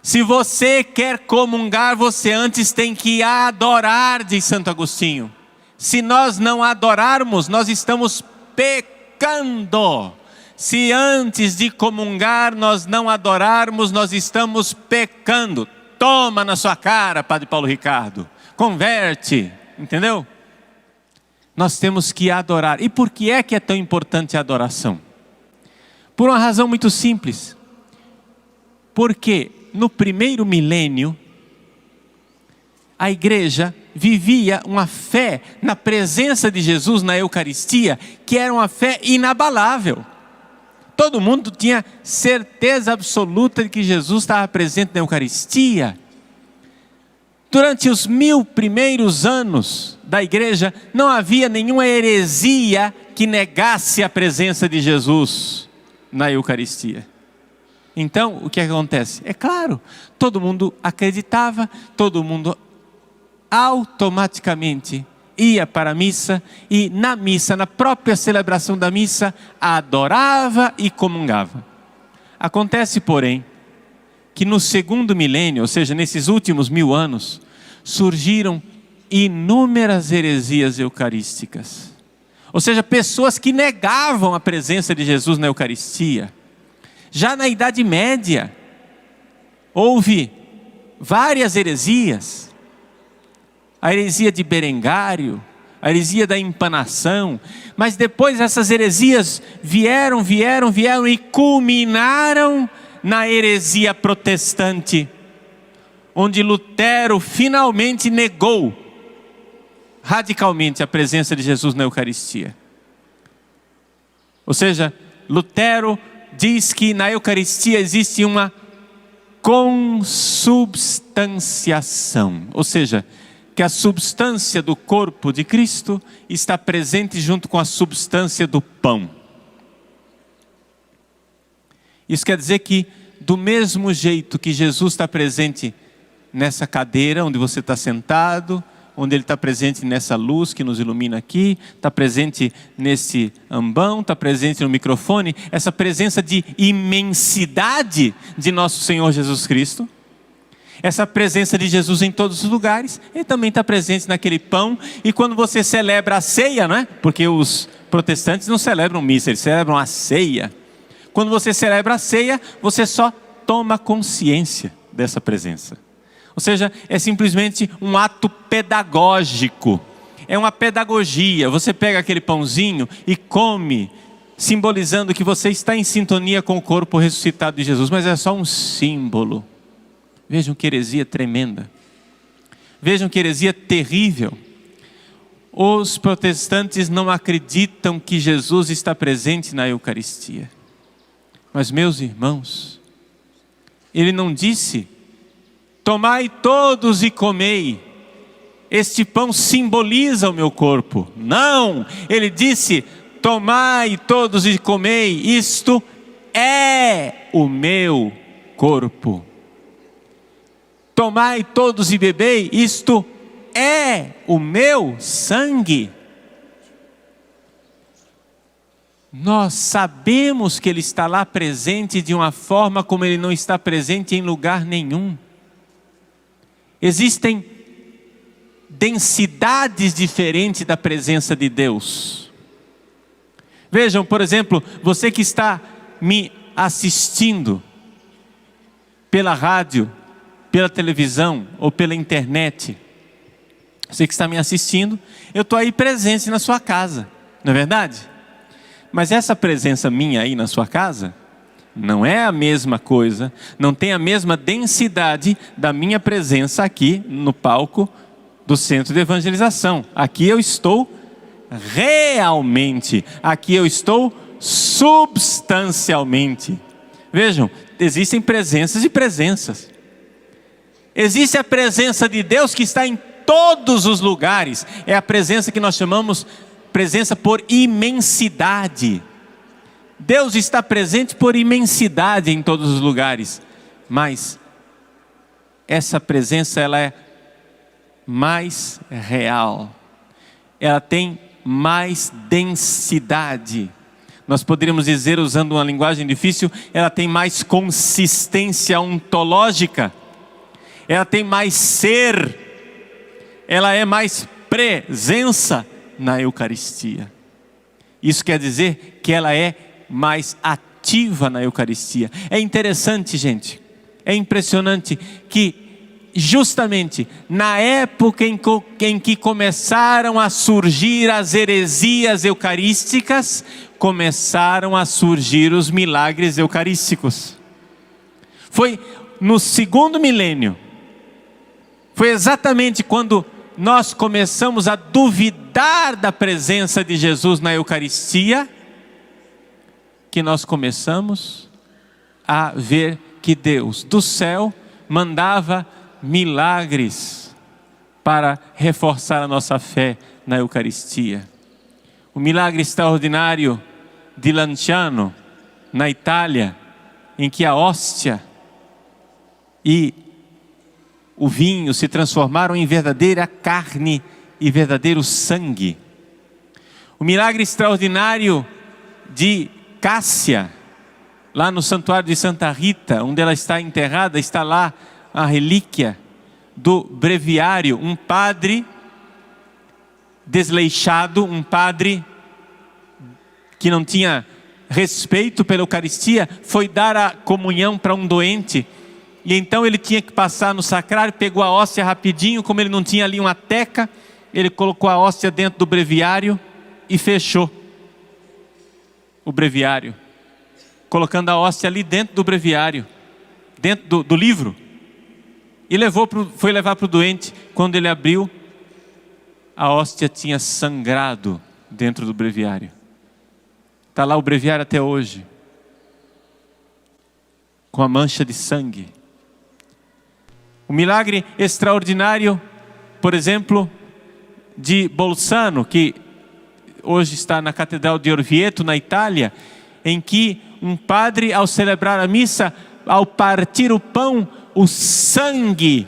Se você quer comungar, você antes tem que adorar, diz Santo Agostinho. Se nós não adorarmos, nós estamos pecando. Se antes de comungar nós não adorarmos, nós estamos pecando. Toma na sua cara, Padre Paulo Ricardo. Converte, entendeu? Nós temos que adorar. E por que é tão importante a adoração? Por uma razão muito simples. Porque no primeiro milênio, a igreja vivia uma fé na presença de Jesus na Eucaristia, que era uma fé inabalável. Todo mundo tinha certeza absoluta de que Jesus estava presente na Eucaristia. Durante os 1000 primeiros anos da igreja, não havia nenhuma heresia que negasse a presença de Jesus na Eucaristia. Então, o que acontece? É claro, todo mundo acreditava, todo mundo automaticamente ia para a missa e na missa, na própria celebração da missa, adorava e comungava. Acontece, porém, que no segundo milênio, ou seja, nesses últimos 1000 anos, surgiram inúmeras heresias eucarísticas. Ou seja, pessoas que negavam a presença de Jesus na Eucaristia. Já na Idade Média, houve várias heresias. A heresia de Berengário, a heresia da empanação. Mas depois essas heresias vieram e culminaram na heresia protestante, onde Lutero finalmente negou radicalmente a presença de Jesus na Eucaristia. Ou seja, Lutero diz que na Eucaristia existe uma consubstanciação, ou seja, que a substância do corpo de Cristo está presente junto com a substância do pão. Isso quer dizer que do mesmo jeito que Jesus está presente nessa cadeira onde você está sentado, onde Ele está presente nessa luz que nos ilumina aqui, está presente nesse ambão, está presente no microfone, essa presença de imensidade de nosso Senhor Jesus Cristo, essa presença de Jesus em todos os lugares, Ele também está presente naquele pão. E quando você celebra a ceia, não é? Porque os protestantes não celebram missa, eles celebram a ceia. Quando você celebra a ceia, você só toma consciência dessa presença. Ou seja, é simplesmente um ato pedagógico. É uma pedagogia. Você pega aquele pãozinho e come, simbolizando que você está em sintonia com o corpo ressuscitado de Jesus. Mas é só um símbolo. Vejam que heresia tremenda. Vejam que heresia terrível. Os protestantes não acreditam que Jesus está presente na Eucaristia. Mas, meus irmãos, Ele não disse: tomai todos e comei, este pão simboliza o meu corpo. Não, Ele disse: tomai todos e comei, isto é o meu corpo. Tomai todos e bebei, isto é o meu sangue. Nós sabemos que Ele está lá presente de uma forma como Ele não está presente em lugar nenhum. Existem densidades diferentes da presença de Deus. Vejam, por exemplo, você que está me assistindo pela rádio, pela televisão ou pela internet, você que está me assistindo, eu estou aí presente na sua casa, não é verdade? Mas essa presença minha aí na sua casa não é a mesma coisa, não tem a mesma densidade da minha presença aqui no palco do Centro de Evangelização. Aqui eu estou realmente, aqui eu estou substancialmente. Vejam, existem presenças e presenças. Existe a presença de Deus que está em todos os lugares. É a presença que nós chamamos presença por imensidade. Deus está presente por imensidade em todos os lugares. Mas essa presença, ela é mais real. Ela tem mais densidade. Nós poderíamos dizer, usando uma linguagem difícil, ela tem mais consistência ontológica. Ela tem mais ser. Ela é mais presença na Eucaristia. Isso quer dizer que ela é mais ativa na Eucaristia. É interessante, gente. É impressionante que justamente na época em que começaram a surgir as heresias eucarísticas, começaram a surgir os milagres eucarísticos. Foi no segundo milênio, foi exatamente quando nós começamos a duvidar da presença de Jesus na Eucaristia, que nós começamos a ver que Deus do céu mandava milagres para reforçar a nossa fé na Eucaristia. O milagre extraordinário de Lanciano, na Itália, em que a hóstia e o vinho se transformaram em verdadeira carne e verdadeiro sangue. O milagre extraordinário de Cássia, lá no santuário de Santa Rita, onde ela está enterrada, está lá a relíquia do breviário, um padre desleixado, um padre que não tinha respeito pela Eucaristia, foi dar a comunhão para um doente, e então ele tinha que passar no sacrário, pegou a hóstia rapidinho, como ele não tinha ali uma teca, ele colocou a hóstia dentro do breviário e fechou o breviário, colocando a hóstia ali dentro do breviário, dentro do livro, e foi levar para o doente. Quando ele abriu, a hóstia tinha sangrado dentro do breviário. Está lá o breviário até hoje, com a mancha de sangue. O milagre extraordinário, por exemplo, de Bolzano, que hoje está na Catedral de Orvieto, na Itália, em que um padre, ao celebrar a missa, ao partir o pão, o sangue,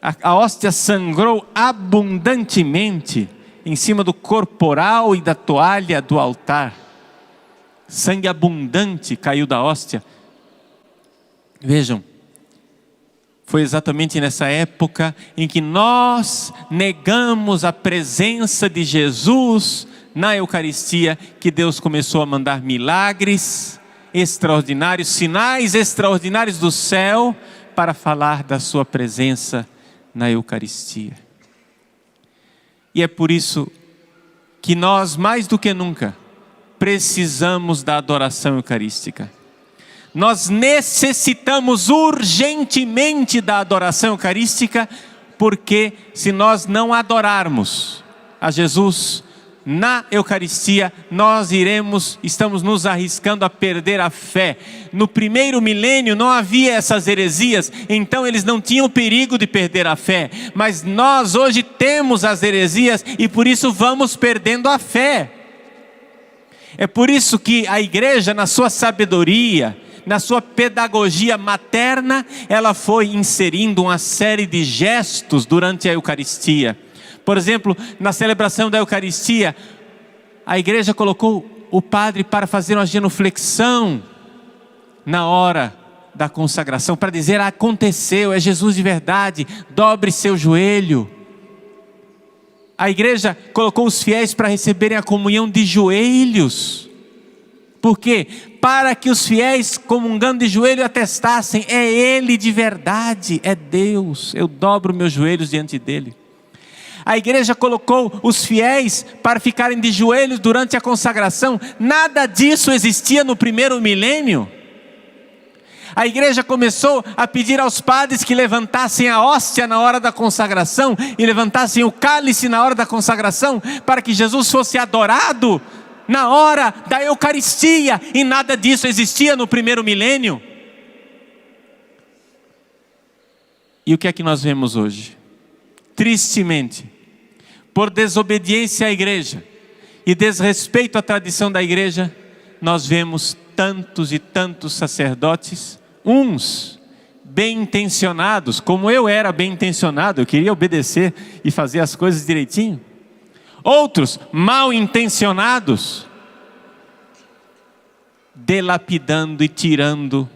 a hóstia sangrou abundantemente em cima do corporal e da toalha do altar. Sangue abundante caiu da hóstia. Vejam, foi exatamente nessa época em que nós negamos a presença de Jesus na Eucaristia que Deus começou a mandar milagres extraordinários, sinais extraordinários do céu para falar da sua presença na Eucaristia. E é por isso que nós, mais do que nunca, precisamos da adoração eucarística. Nós necessitamos urgentemente da adoração eucarística, porque se nós não adorarmos a Jesus na Eucaristia, nós estamos nos arriscando a perder a fé. No primeiro milênio não havia essas heresias, então eles não tinham perigo de perder a fé. Mas nós hoje temos as heresias e por isso vamos perdendo a fé. É por isso que a igreja, na sua sabedoria, na sua pedagogia materna, ela foi inserindo uma série de gestos durante a Eucaristia. Por exemplo, na celebração da Eucaristia, a igreja colocou o padre para fazer uma genuflexão na hora da consagração, para dizer: aconteceu, é Jesus de verdade, dobre seu joelho. A igreja colocou os fiéis para receberem a comunhão de joelhos. Por quê? Para que os fiéis, comungando de joelho, atestassem: é Ele de verdade, é Deus, eu dobro meus joelhos diante dEle. A igreja colocou os fiéis para ficarem de joelhos durante a consagração. Nada disso existia no primeiro milênio. A igreja começou a pedir aos padres que levantassem a hóstia na hora da consagração e levantassem o cálice na hora da consagração, para que Jesus fosse adorado na hora da Eucaristia. E nada disso existia no primeiro milênio. E o que é que nós vemos hoje? Tristemente, por desobediência à igreja e desrespeito à tradição da igreja, nós vemos tantos e tantos sacerdotes, uns bem intencionados, como eu era bem intencionado, eu queria obedecer e fazer as coisas direitinho. Outros mal intencionados, delapidando e tirando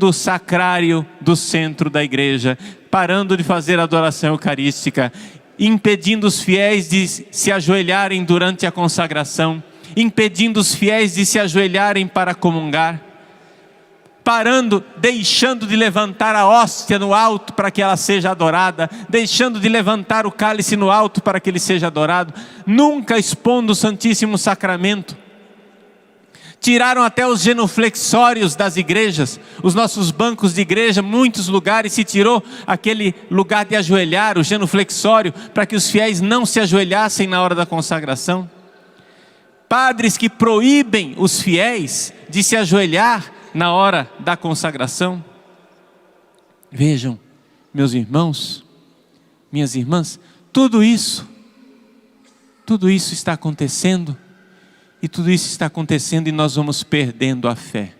o sacrário do centro da igreja, parando de fazer a adoração eucarística, impedindo os fiéis de se ajoelharem durante a consagração, impedindo os fiéis de se ajoelharem para comungar, deixando de levantar a hóstia no alto para que ela seja adorada, deixando de levantar o cálice no alto para que ele seja adorado, nunca expondo o Santíssimo Sacramento. Tiraram até os genuflexórios das igrejas, os nossos bancos de igreja, muitos lugares se tirou aquele lugar de ajoelhar, o genuflexório, para que os fiéis não se ajoelhassem na hora da consagração. Padres que proíbem os fiéis de se ajoelhar na hora da consagração. Vejam, meus irmãos, minhas irmãs, tudo isso está acontecendo, e tudo isso está acontecendo e nós vamos perdendo a fé.